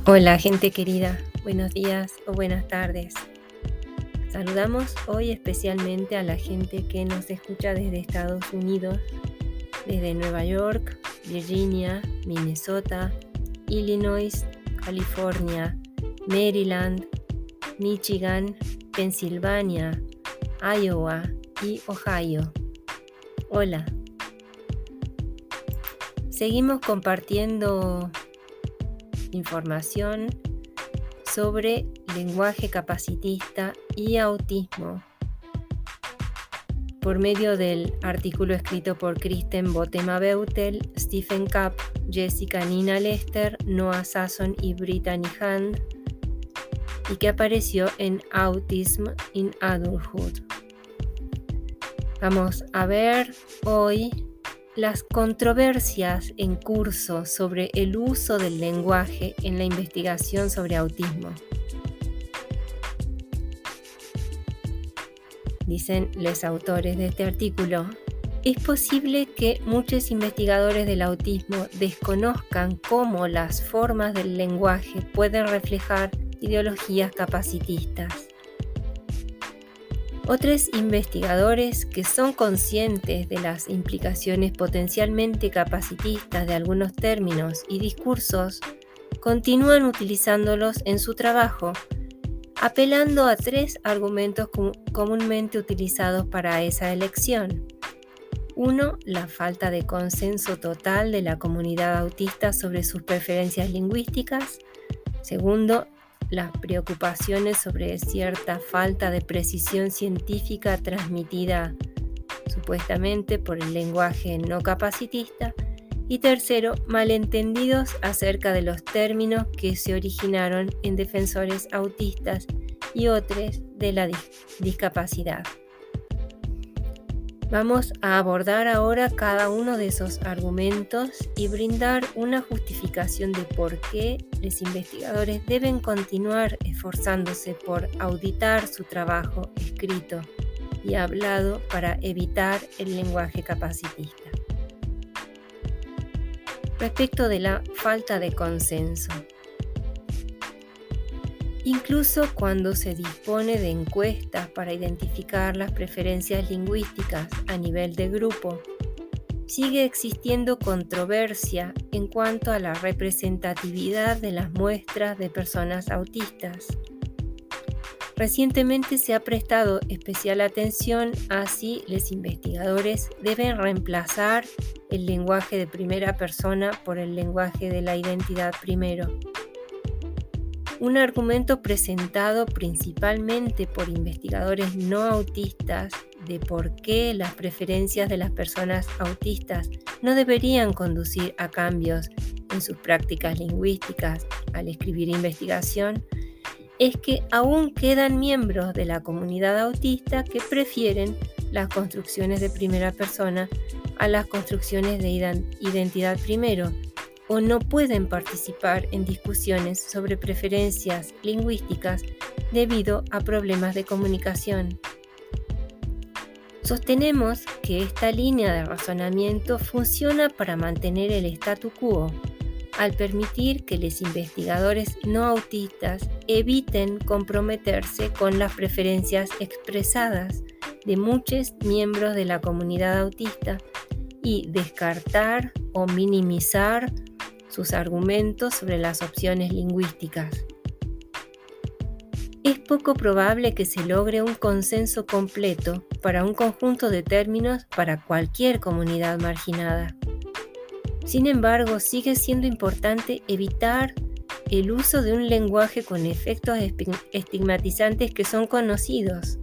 Hola gente querida, buenos días o buenas tardes. Saludamos hoy especialmente a la gente que nos escucha desde Estados Unidos, desde Nueva York, Virginia, Minnesota, Illinois, California, Maryland, Michigan, Pensilvania, Iowa y Ohio. Hola. Seguimos compartiendo información sobre lenguaje capacitista y autismo por medio del artículo escrito por Kristen Botema-Beutel, Stephen Kapp, Jessica Nina Lester, Noah Sasson y Brittany Hand, y que apareció en Autism in Adulthood. Vamos a ver hoy las controversias en curso sobre el uso del lenguaje en la investigación sobre autismo. Dicen los autores de este artículo, es posible que muchos investigadores del autismo desconozcan cómo las formas del lenguaje pueden reflejar ideologías capacitistas. Otros investigadores que son conscientes de las implicaciones potencialmente capacitistas de algunos términos y discursos continúan utilizándolos en su trabajo, apelando a tres argumentos comúnmente utilizados para esa elección. 1. La falta de consenso total de la comunidad autista sobre sus preferencias lingüísticas. 2. Las preocupaciones sobre cierta falta de precisión científica transmitida supuestamente por el lenguaje no capacitista. Y 3. Malentendidos acerca de los términos que se originaron en defensores autistas y otros de la discapacidad. Vamos a abordar ahora cada uno de esos argumentos y brindar una justificación de por qué los investigadores deben continuar esforzándose por auditar su trabajo escrito y hablado para evitar el lenguaje capacitista. Respecto de la falta de consenso. Incluso cuando se dispone de encuestas para identificar las preferencias lingüísticas a nivel de grupo, sigue existiendo controversia en cuanto a la representatividad de las muestras de personas autistas. Recientemente se ha prestado especial atención a si los investigadores deben reemplazar el lenguaje de primera persona por el lenguaje de la identidad primero. Un argumento presentado principalmente por investigadores no autistas de por qué las preferencias de las personas autistas no deberían conducir a cambios en sus prácticas lingüísticas al escribir investigación es que aún quedan miembros de la comunidad autista que prefieren las construcciones de primera persona a las construcciones de identidad primero, o no pueden participar en discusiones sobre preferencias lingüísticas debido a problemas de comunicación. Sostenemos que esta línea de razonamiento funciona para mantener el statu quo, al permitir que los investigadores no autistas eviten comprometerse con las preferencias expresadas de muchos miembros de la comunidad autista y descartar o minimizar sus argumentos sobre las opciones lingüísticas. Es poco probable que se logre un consenso completo para un conjunto de términos para cualquier comunidad marginada. Sin embargo, sigue siendo importante evitar el uso de un lenguaje con efectos estigmatizantes que son conocidos,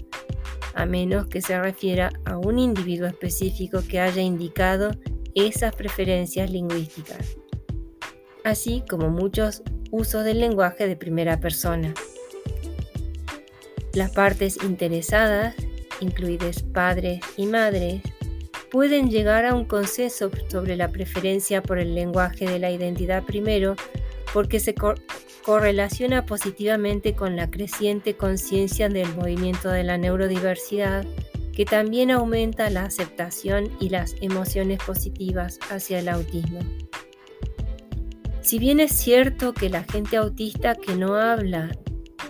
a menos que se refiera a un individuo específico que haya indicado esas preferencias lingüísticas, así como muchos usos del lenguaje de primera persona. Las partes interesadas, incluidas padres y madres, pueden llegar a un consenso sobre la preferencia por el lenguaje de la identidad primero porque se correlaciona positivamente con la creciente conciencia del movimiento de la neurodiversidad, que también aumenta la aceptación y las emociones positivas hacia el autismo. Si bien es cierto que la gente autista que no habla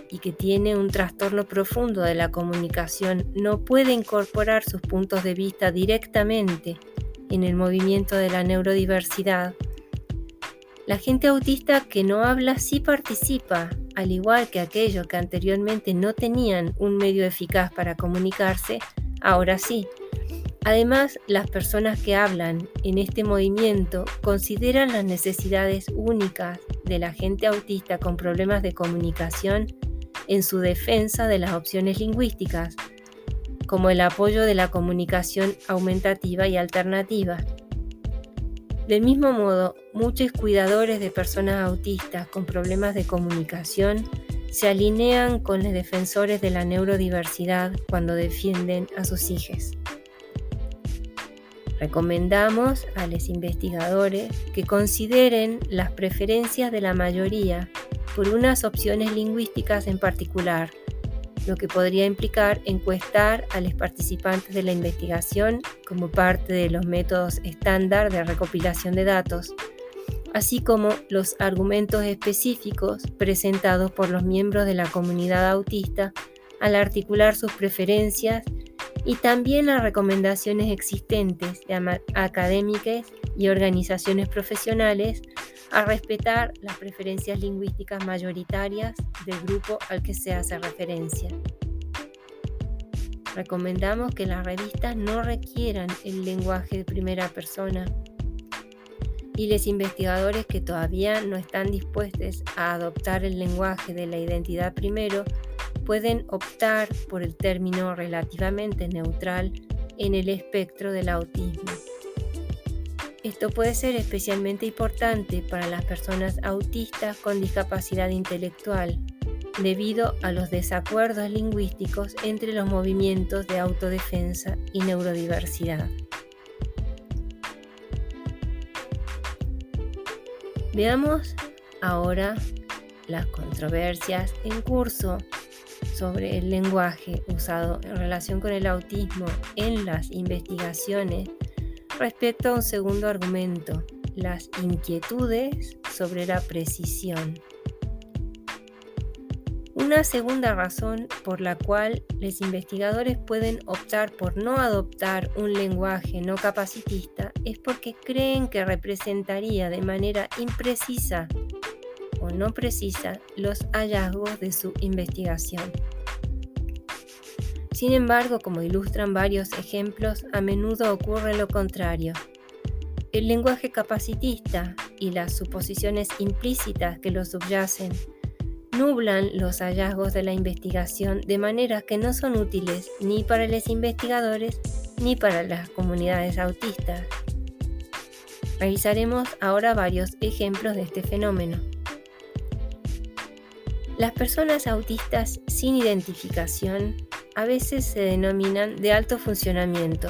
y que tiene un trastorno profundo de la comunicación no puede incorporar sus puntos de vista directamente en el movimiento de la neurodiversidad, la gente autista que no habla sí participa, al igual que aquellos que anteriormente no tenían un medio eficaz para comunicarse, ahora sí. Además, las personas que hablan en este movimiento consideran las necesidades únicas de la gente autista con problemas de comunicación en su defensa de las opciones lingüísticas, como el apoyo de la comunicación aumentativa y alternativa. Del mismo modo, muchos cuidadores de personas autistas con problemas de comunicación se alinean con los defensores de la neurodiversidad cuando defienden a sus hijos. Recomendamos a los investigadores que consideren las preferencias de la mayoría por unas opciones lingüísticas en particular, lo que podría implicar encuestar a los participantes de la investigación como parte de los métodos estándar de recopilación de datos, así como los argumentos específicos presentados por los miembros de la comunidad autista al articular sus preferencias y también las recomendaciones existentes de académicas y organizaciones profesionales a respetar las preferencias lingüísticas mayoritarias del grupo al que se hace referencia. Recomendamos que las revistas no requieran el lenguaje de primera persona y los investigadores que todavía no están dispuestos a adoptar el lenguaje de la identidad primero pueden optar por el término relativamente neutral en el espectro del autismo. Esto puede ser especialmente importante para las personas autistas con discapacidad intelectual, debido a los desacuerdos lingüísticos entre los movimientos de autodefensa y neurodiversidad. Veamos ahora las controversias en curso sobre el lenguaje usado en relación con el autismo en las investigaciones respecto a un segundo argumento, las inquietudes sobre la precisión. Una segunda razón por la cual los investigadores pueden optar por no adoptar un lenguaje no capacitista es porque creen que representaría de manera imprecisa o no precisa los hallazgos de su investigación. Sin embargo, como ilustran varios ejemplos, a menudo ocurre lo contrario. El lenguaje capacitista y las suposiciones implícitas que lo subyacen nublan los hallazgos de la investigación de manera que no son útiles ni para los investigadores ni para las comunidades autistas. Revisaremos ahora varios ejemplos de este fenómeno. Las personas autistas sin identificación a veces se denominan de alto funcionamiento,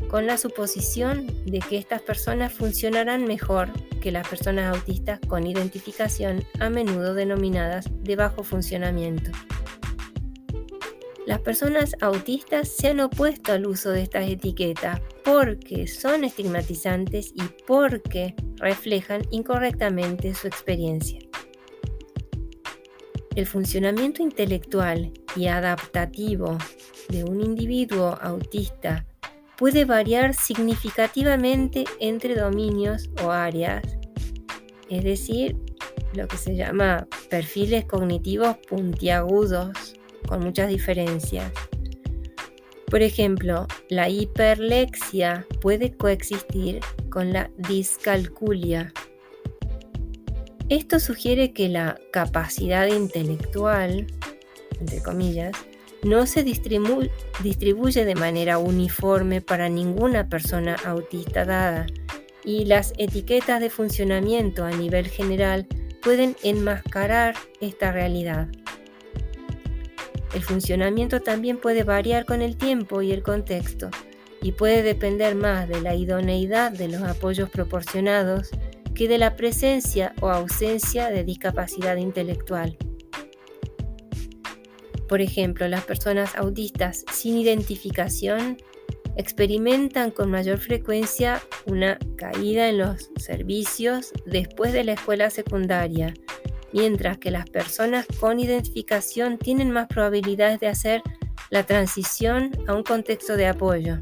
con la suposición de que estas personas funcionarán mejor que las personas autistas con identificación, a menudo denominadas de bajo funcionamiento. Las personas autistas se han opuesto al uso de estas etiquetas porque son estigmatizantes y porque reflejan incorrectamente su experiencia. El funcionamiento intelectual y adaptativo de un individuo autista puede variar significativamente entre dominios o áreas, es decir, lo que se llama perfiles cognitivos puntiagudos, con muchas diferencias. Por ejemplo, la hiperlexia puede coexistir con la discalculia. Esto sugiere que la capacidad intelectual, entre comillas, no se distribuye de manera uniforme para ninguna persona autista dada, y las etiquetas de funcionamiento a nivel general pueden enmascarar esta realidad. El funcionamiento también puede variar con el tiempo y el contexto, y puede depender más de la idoneidad de los apoyos proporcionados que de la presencia o ausencia de discapacidad intelectual. Por ejemplo, las personas autistas sin identificación experimentan con mayor frecuencia una caída en los servicios después de la escuela secundaria, mientras que las personas con identificación tienen más probabilidades de hacer la transición a un contexto de apoyo,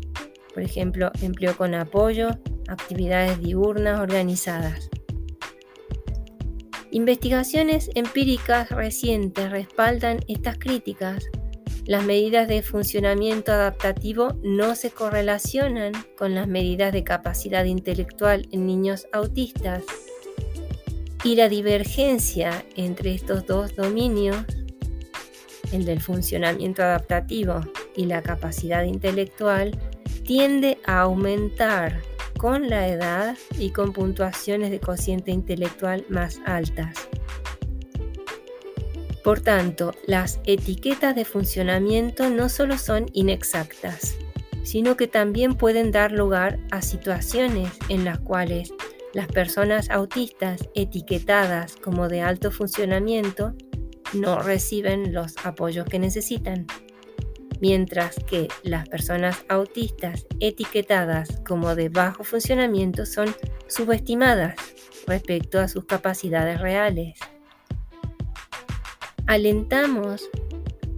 por ejemplo, empleo con apoyo, actividades diurnas organizadas. Investigaciones empíricas recientes respaldan estas críticas. Las medidas de funcionamiento adaptativo no se correlacionan con las medidas de capacidad intelectual en niños autistas, y la divergencia entre estos dos dominios, el del funcionamiento adaptativo y la capacidad intelectual, tiende a aumentar con la edad y con puntuaciones de cociente intelectual más altas. Por tanto, las etiquetas de funcionamiento no solo son inexactas, sino que también pueden dar lugar a situaciones en las cuales las personas autistas etiquetadas como de alto funcionamiento no reciben los apoyos que necesitan, mientras que las personas autistas etiquetadas como de bajo funcionamiento son subestimadas respecto a sus capacidades reales. Alentamos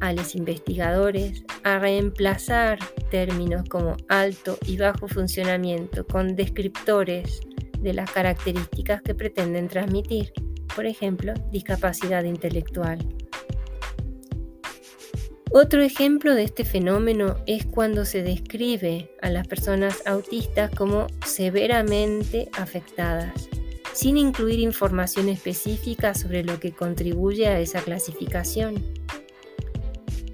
a los investigadores a reemplazar términos como alto y bajo funcionamiento con descriptores de las características que pretenden transmitir, por ejemplo, discapacidad intelectual. Otro ejemplo de este fenómeno es cuando se describe a las personas autistas como severamente afectadas, sin incluir información específica sobre lo que contribuye a esa clasificación.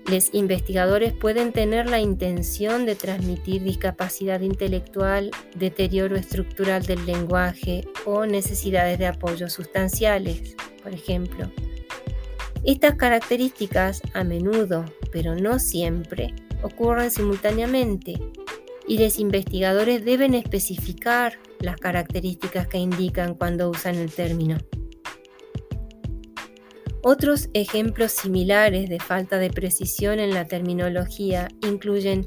Los investigadores pueden tener la intención de transmitir discapacidad intelectual, deterioro estructural del lenguaje o necesidades de apoyo sustanciales, por ejemplo. Estas características a menudo, pero no siempre, ocurren simultáneamente, y los investigadores deben especificar las características que indican cuando usan el término. Otros ejemplos similares de falta de precisión en la terminología incluyen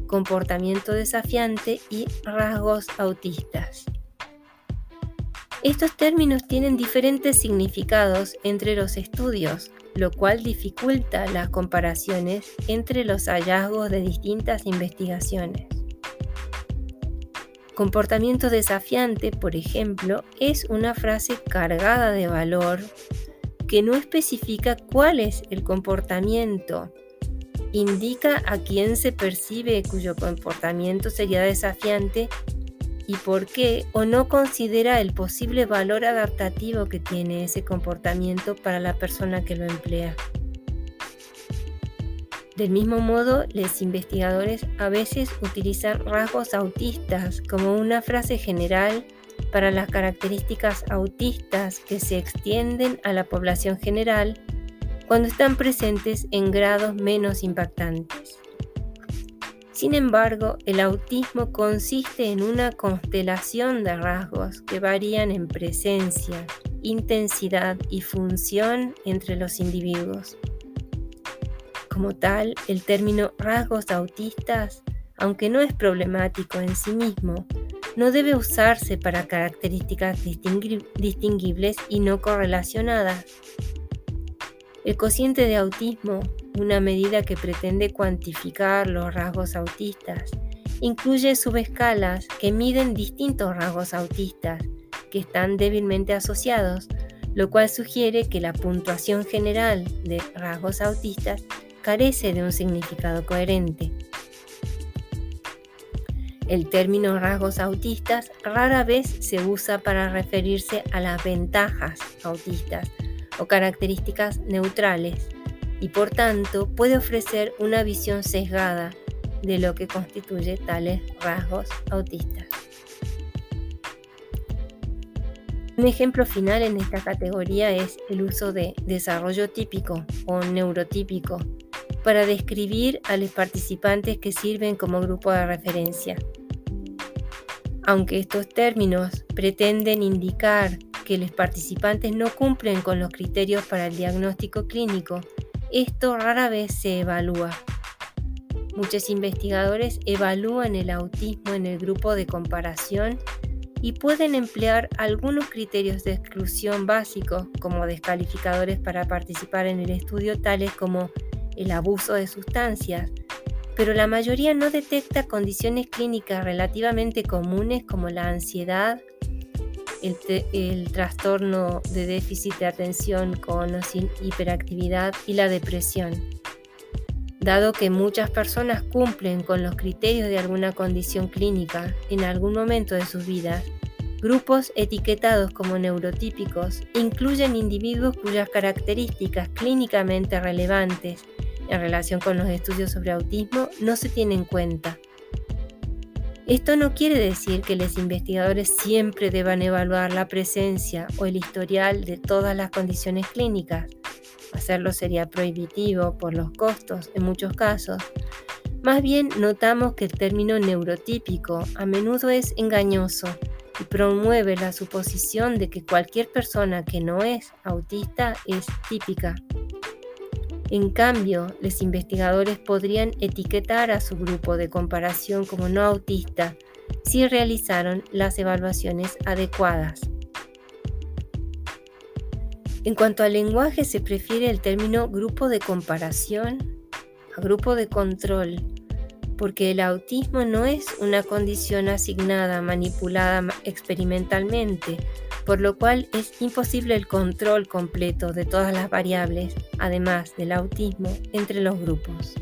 comportamiento desafiante y rasgos autistas. Estos términos tienen diferentes significados entre los estudios, lo cual dificulta las comparaciones entre los hallazgos de distintas investigaciones. Comportamiento desafiante, por ejemplo, es una frase cargada de valor que no especifica cuál es el comportamiento, indica a quién se percibe cuyo comportamiento sería desafiante y por qué, o no considera el posible valor adaptativo que tiene ese comportamiento para la persona que lo emplea. Del mismo modo, los investigadores a veces utilizan rasgos autistas como una frase general para las características autistas que se extienden a la población general cuando están presentes en grados menos impactantes. Sin embargo, el autismo consiste en una constelación de rasgos que varían en presencia, intensidad y función entre los individuos. Como tal, el término rasgos autistas, aunque no es problemático en sí mismo, no debe usarse para características distinguibles y no correlacionadas. El cociente de autismo, una medida que pretende cuantificar los rasgos autistas, incluye subescalas que miden distintos rasgos autistas que están débilmente asociados, lo cual sugiere que la puntuación general de rasgos autistas carece de un significado coherente. El término rasgos autistas rara vez se usa para referirse a las ventajas autistas o características neutrales y por tanto puede ofrecer una visión sesgada de lo que constituye tales rasgos autistas. Un ejemplo final en esta categoría es el uso de desarrollo típico o neurotípico para describir a los participantes que sirven como grupo de referencia. Aunque estos términos pretenden indicar que los participantes no cumplen con los criterios para el diagnóstico clínico, esto rara vez se evalúa. Muchos investigadores evalúan el autismo en el grupo de comparación y pueden emplear algunos criterios de exclusión básicos como descalificadores para participar en el estudio, tales como el abuso de sustancias, pero la mayoría no detecta condiciones clínicas relativamente comunes como la ansiedad, el trastorno de déficit de atención con o sin hiperactividad y la depresión. Dado que muchas personas cumplen con los criterios de alguna condición clínica en algún momento de sus vidas, grupos etiquetados como neurotípicos incluyen individuos cuyas características clínicamente relevantes en relación con los estudios sobre autismo no se tienen en cuenta. Esto no quiere decir que los investigadores siempre deban evaluar la presencia o el historial de todas las condiciones clínicas. Hacerlo sería prohibitivo por los costos en muchos casos. Más bien notamos que el término neurotípico a menudo es engañoso y promueve la suposición de que cualquier persona que no es autista es típica. En cambio, los investigadores podrían etiquetar a su grupo de comparación como no autista si realizaron las evaluaciones adecuadas. En cuanto al lenguaje, se prefiere el término grupo de comparación a grupo de control, porque el autismo no es una condición asignada, manipulada experimentalmente, por lo cual es imposible el control completo de todas las variables, además del autismo, entre los grupos.